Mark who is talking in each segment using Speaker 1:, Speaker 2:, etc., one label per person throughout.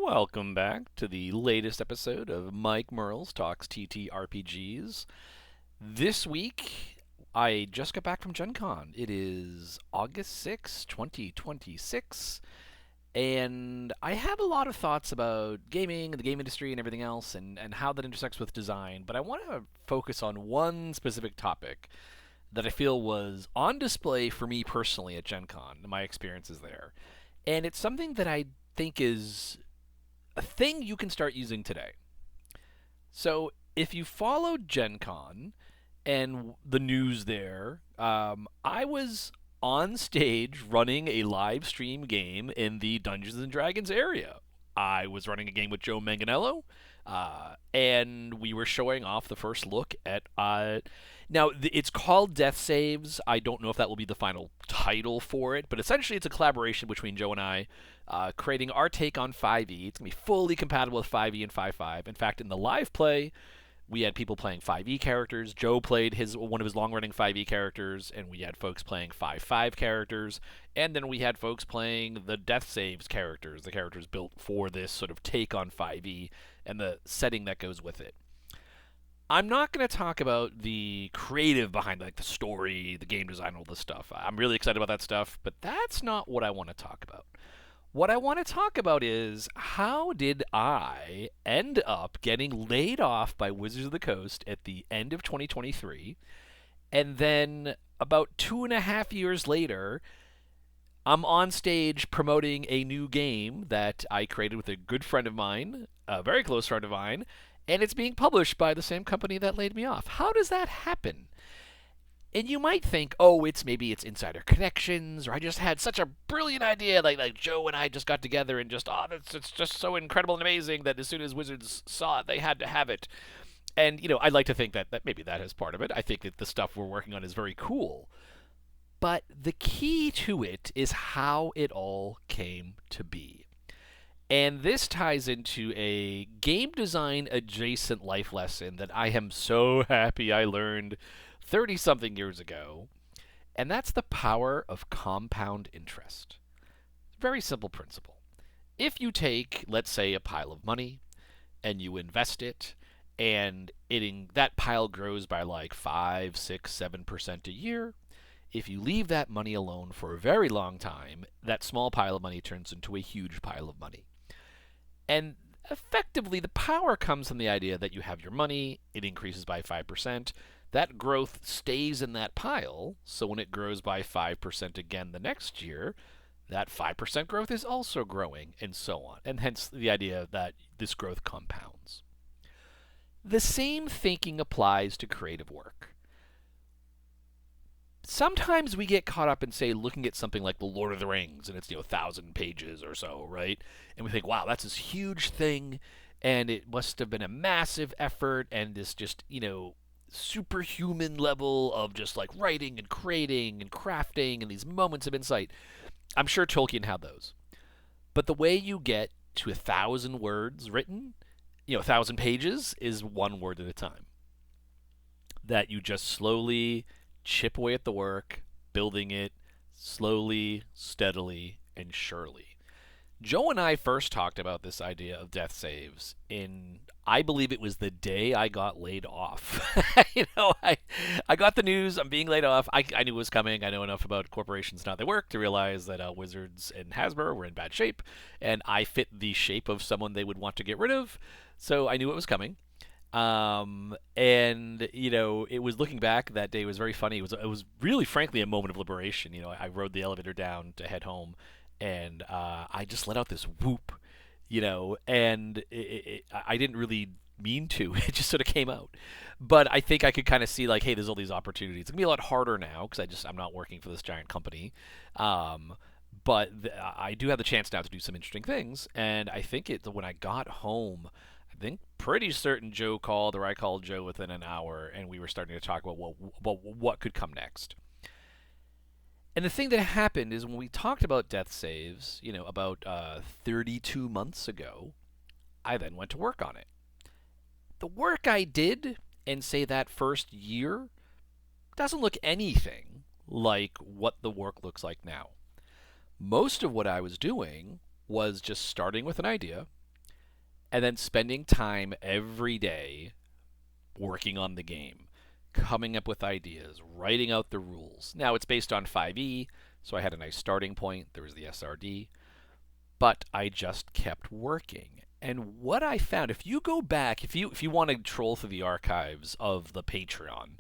Speaker 1: Welcome back to the latest episode of Mike Merles Talks TTRPGs. This week, I just got back from Gen Con. It is August 6th, 2026, and I have a lot of thoughts about gaming, the game industry, and everything else, and how that intersects with design, but I want to focus on one specific topic that I feel was on display for me personally at Gen Con, my experiences there. And it's something that I think is a thing you can start using today. So if you followed Gen Con and the news there, I was on stage running a live stream game in the Dungeons and Dragons area. I was running a game with Joe Manganello, and we were showing off the first look at. Now, it's called Death Saves. I don't know if that will be the final title for it, but essentially it's a collaboration between Joe and I, creating our take on 5e. It's going to be fully compatible with 5e and 5.5. In fact, in the live play, we had people playing 5e characters. Joe played one of his long-running 5e characters, and we had folks playing 5.5 characters, and then we had folks playing the Death Saves characters, the characters built for this sort of take on 5e and the setting that goes with it. I'm not going to talk about the creative behind like the story, the game design, all this stuff. I'm really excited about that stuff, but that's not what I want to talk about. What I want to talk about is how did I end up getting laid off by Wizards of the Coast at the end of 2023, and then about 2.5 years later, I'm on stage promoting a new game that I created with a good friend of mine, a very close friend of mine, and it's being published by the same company that laid me off. How does that happen? And you might think, oh, maybe it's insider connections, or I just had such a brilliant idea, like Joe and I just got together and just it's just so incredible and amazing that as soon as Wizards saw it, they had to have it. And I'd like to think that maybe that is part of it. I think that the stuff we're working on is very cool, but the key to it is how it all came to be. And this ties into a game design adjacent life lesson that I am so happy I learned 30 something years ago, and that's the power of compound interest. Very simple principle. If you take, let's say, a pile of money and you invest it, and that pile grows by like 5, 6, 7% a year, if you leave that money alone for a very long time, that small pile of money turns into a huge pile of money. And effectively, the power comes from the idea that you have your money, it increases by 5%. That growth stays in that pile, so when it grows by 5% again the next year, that 5% growth is also growing, and so on. And hence the idea that this growth compounds. The same thinking applies to creative work. Sometimes we get caught up in, say, looking at something like The Lord of the Rings, and it's 1,000 pages or so, right? And we think, wow, that's this huge thing, and it must have been a massive effort, and this just, superhuman level of just like writing and creating and crafting and these moments of insight. I'm sure Tolkien had those. But the way you get to 1,000 words written, 1,000 pages, is one word at a time. That you just slowly chip away at the work, building it slowly, steadily, and surely. Joe and I first talked about this idea of death saves I believe it was the day I got laid off. I got the news, I'm being laid off. I knew it was coming. I know enough about corporations and how they work to realize that Wizards and Hasbro were in bad shape, and I fit the shape of someone they would want to get rid of, so I knew it was coming. It was looking back that day was very funny. It was really, frankly, a moment of liberation. I rode the elevator down to head home, and I just let out this whoop, and I didn't really mean to. It just sort of came out. But I think I could kind of see like, hey, there's all these opportunities. It's gonna be a lot harder now because I'm not working for this giant company. But I do have the chance now to do some interesting things, and I think when I got home, I think pretty certain Joe called, or I called Joe within an hour, and we were starting to talk about what could come next. And the thing that happened is when we talked about death saves, about 32 months ago, I then went to work on it. The work I did in, say, that first year doesn't look anything like what the work looks like now. Most of what I was doing was just starting with an idea, and then spending time every day working on the game, coming up with ideas, writing out the rules. Now it's based on 5e, so I had a nice starting point. There was the SRD, but I just kept working. And what I found, if you go back, if you want to troll through the archives of the Patreon,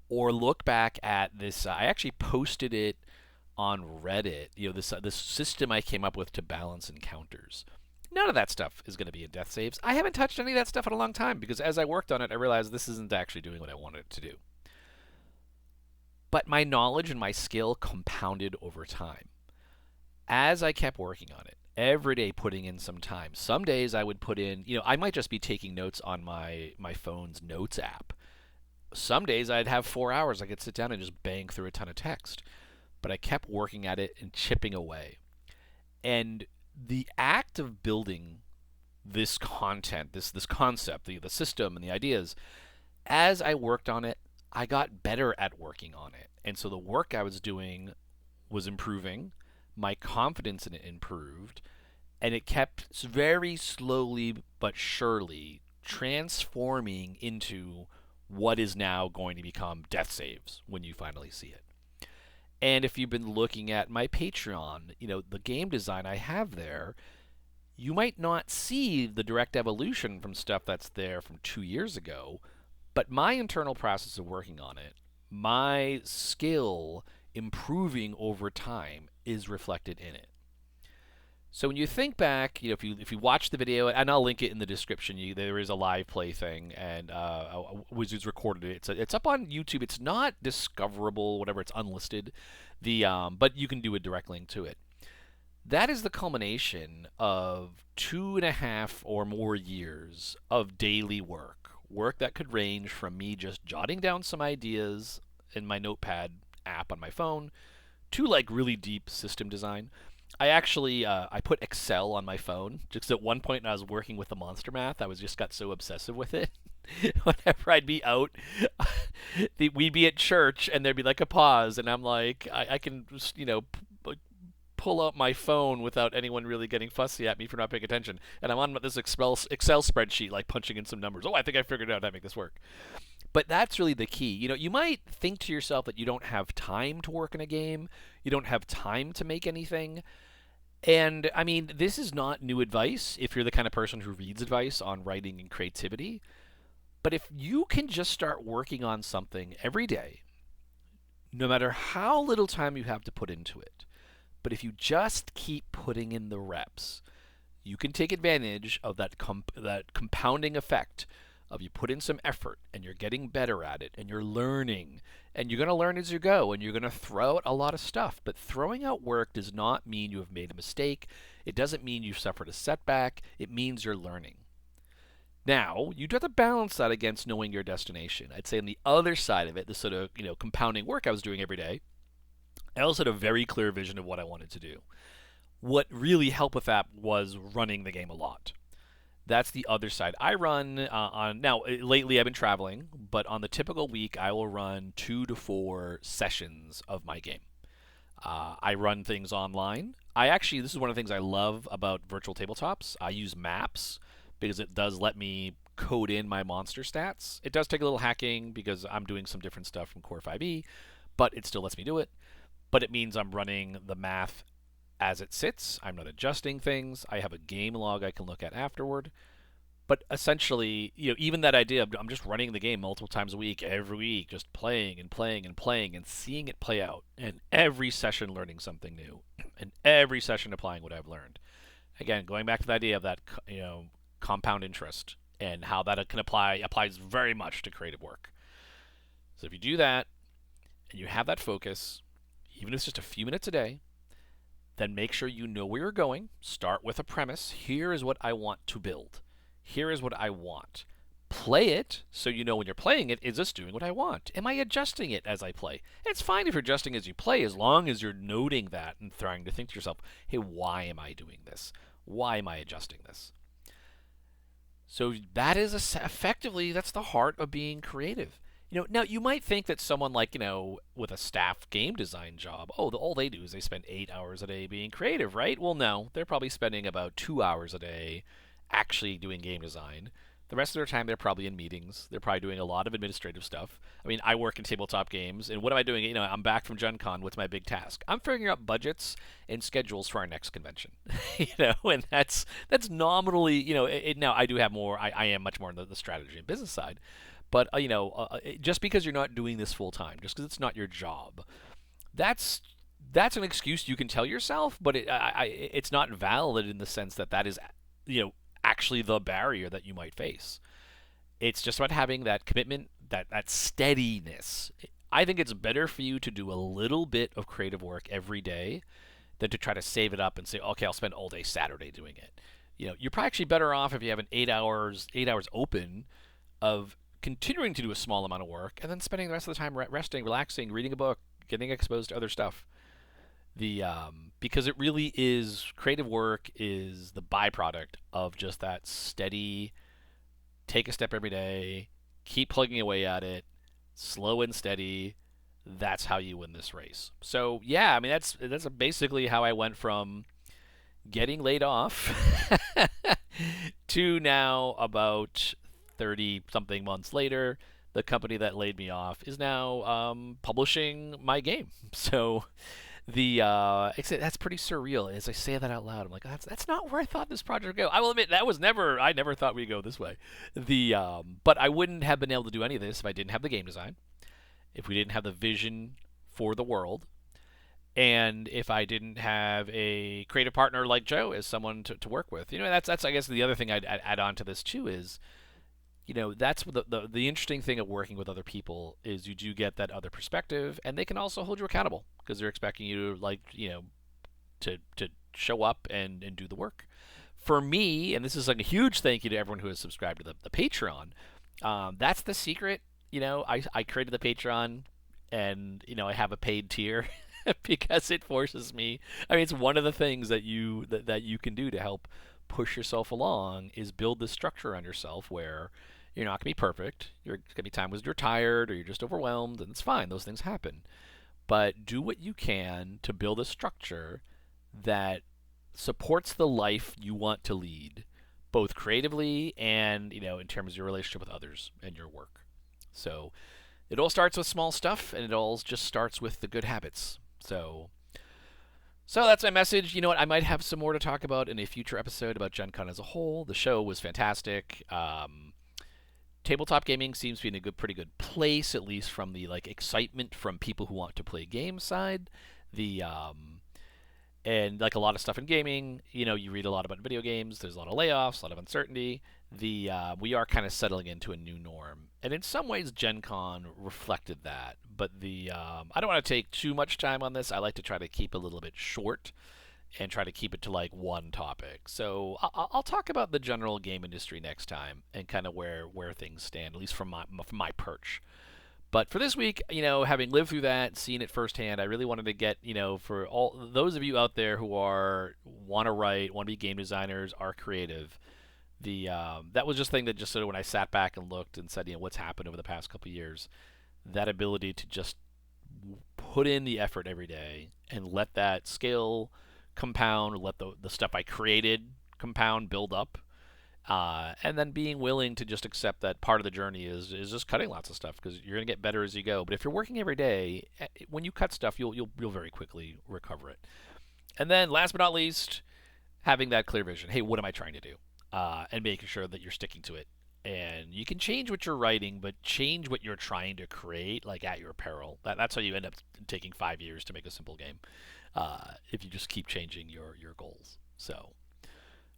Speaker 1: or look back at this, I actually posted it on Reddit. This system I came up with to balance encounters. None of that stuff is going to be in death saves. I haven't touched any of that stuff in a long time because as I worked on it, I realized this isn't actually doing what I wanted it to do. But my knowledge and my skill compounded over time. As I kept working on it, every day putting in some time. Some days I would put in, I might just be taking notes on my phone's notes app. Some days I'd have 4 hours. I could sit down and just bang through a ton of text. But I kept working at it and chipping away. And the act of building this content, this concept, the system and the ideas, as I worked on it, I got better at working on it. And so the work I was doing was improving. My confidence in it improved. And it kept very slowly but surely transforming into what is now going to become death saves when you finally see it. And if you've been looking at my Patreon, the game design I have there, you might not see the direct evolution from stuff that's there from 2 years ago, but my internal process of working on it, my skill improving over time is reflected in it. So when you think back, if you watch the video, and I'll link it in the description, there is a live play thing, and Wizards recorded it. It's up on YouTube. It's not discoverable, whatever. It's unlisted. But you can do a direct link to it. That is the culmination of 2.5 or more years of daily work that could range from me just jotting down some ideas in my notepad app on my phone to like really deep system design. I actually I put Excel on my phone just at one point when I was working with the monster math. I just got so obsessive with it. Whenever I'd be out, we'd be at church and there'd be like a pause, and I'm like, I can just, pull out my phone without anyone really getting fussy at me for not paying attention. And I'm on this Excel spreadsheet, like punching in some numbers. Oh, I think I figured out how to make this work. But that's really the key. You might think to yourself that you don't have time to work in a game, you don't have time to make anything. And I mean, this is not new advice if you're the kind of person who reads advice on writing and creativity. But if you can just start working on something every day, no matter how little time you have to put into it, but if you just keep putting in the reps, you can take advantage of that compounding effect of you put in some effort and you're getting better at it and you're learning and you're going to learn as you go and you're going to throw out a lot of stuff. But throwing out work does not mean you have made a mistake. It doesn't mean you've suffered a setback. It means you're learning. Now, you do have to balance that against knowing your destination. I'd say on the other side of it, the sort of compounding work I was doing every day, I also had a very clear vision of what I wanted to do. What really helped with that was running the game a lot. That's the other side. I run now. Lately, I've been traveling, but on the typical week, I will run 2 to 4 sessions of my game. I run things online. This is one of the things I love about virtual tabletops. I use maps because it does let me code in my monster stats. It does take a little hacking because I'm doing some different stuff from Core 5e, but it still lets me do it. But it means I'm running the math as it sits. I'm not adjusting things. I have a game log I can look at afterward. But essentially, even that idea of I'm just running the game multiple times a week, every week, just playing and playing and playing and seeing it play out, and every session learning something new, and every session applying what I've learned. Again, going back to the idea of that, compound interest and how that applies very much to creative work. So if you do that and you have that focus, even if it's just a few minutes a day, then make sure you know where you're going. Start with a premise. Here is what I want to build. Here is what I want. Play it so you know when you're playing it, is this doing what I want? Am I adjusting it as I play? It's fine if you're adjusting as you play, as long as you're noting that and trying to think to yourself, hey, why am I doing this? Why am I adjusting this? So that is effectively, that's the heart of being creative. Now you might think that someone like, with a staff game design job, all they do is they spend 8 hours a day being creative, right? Well, no, they're probably spending about 2 hours a day actually doing game design. The rest of their time, they're probably in meetings. They're probably doing a lot of administrative stuff. I mean, I work in tabletop games, and what am I doing? I'm back from Gen Con. What's my big task? I'm figuring out budgets and schedules for our next convention. And that's nominally, now I do have more. I am much more on the strategy and business side, but just because you're not doing this full time, just because it's not your job, that's an excuse you can tell yourself, but it's not valid in the sense that is, actually the barrier that you might face. It's just about having that commitment, that steadiness. I think it's better for you to do a little bit of creative work every day than to try to save it up and say, okay, I'll spend all day Saturday doing it. You're probably actually better off if you have an 8 hours open of continuing to do a small amount of work and then spending the rest of the time resting, relaxing, reading a book, getting exposed to other stuff. Because it really is, creative work is the byproduct of just that steady, take a step every day, keep plugging away at it, slow and steady. That's how you win this race. So yeah, I mean that's basically how I went from getting laid off to now about 30 something months later, the company that laid me off is now publishing my game. So that's pretty surreal. As I say that out loud, I'm like, that's not where I thought this project would go. I will admit I never thought we'd go this way. But I wouldn't have been able to do any of this if I didn't have the game design, if we didn't have the vision for the world, and if I didn't have a creative partner like Joe as someone to work with. That's I guess the other thing I'd add on to this too is, that's the interesting thing of working with other people is you do get that other perspective, and they can also hold you accountable because they're expecting you to show up and do the work. For me, and this is like a huge thank you to everyone who has subscribed to the Patreon. That's the secret. I created the Patreon, and I have a paid tier because it forces me. I mean, it's one of the things that you can do to help push yourself along is build this structure on yourself where you're not going to be perfect. You're going to be times when you're tired or you're just overwhelmed, and it's fine. Those things happen. But do what you can to build a structure that supports the life you want to lead, both creatively and, in terms of your relationship with others and your work. So it all starts with small stuff, and it all just starts with the good habits. So that's my message. You know what? I might have some more to talk about in a future episode about Gen Con as a whole. The show was fantastic. Tabletop gaming seems to be in a pretty good place, at least from the excitement from people who want to play game side. And like a lot of stuff in gaming, you read a lot about video games. There's a lot of layoffs, a lot of uncertainty. We are kind of settling into a new norm, and in some ways, Gen Con reflected that. But I don't want to take too much time on this. I like to try to keep a little bit short and try to keep it to one topic. So I'll talk about the general game industry next time and kind of where things stand, at least from my perch. But for this week, having lived through that, seen it firsthand, I really wanted to get, for all those of you out there who want to write, want to be game designers, are creative, that was just a thing that just sort of when I sat back and looked and said, what's happened over the past couple of years, that ability to just put in the effort every day and let that skill compound, let the stuff I created compound, build up, and then being willing to just accept that part of the journey is just cutting lots of stuff because you're going to get better as you go. But if you're working every day, when you cut stuff, you'll very quickly recover it. And then last but not least, having that clear vision. Hey, what am I trying to do? And making sure that you're sticking to it. And you can change what you're writing, but change what you're trying to create, at your peril. That's how you end up taking 5 years to make a simple game. If you just keep changing your goals. So,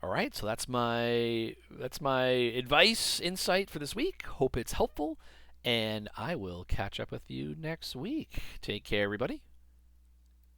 Speaker 1: all right. So that's my advice, insight for this week. Hope it's helpful, and I will catch up with you next week. Take care, everybody.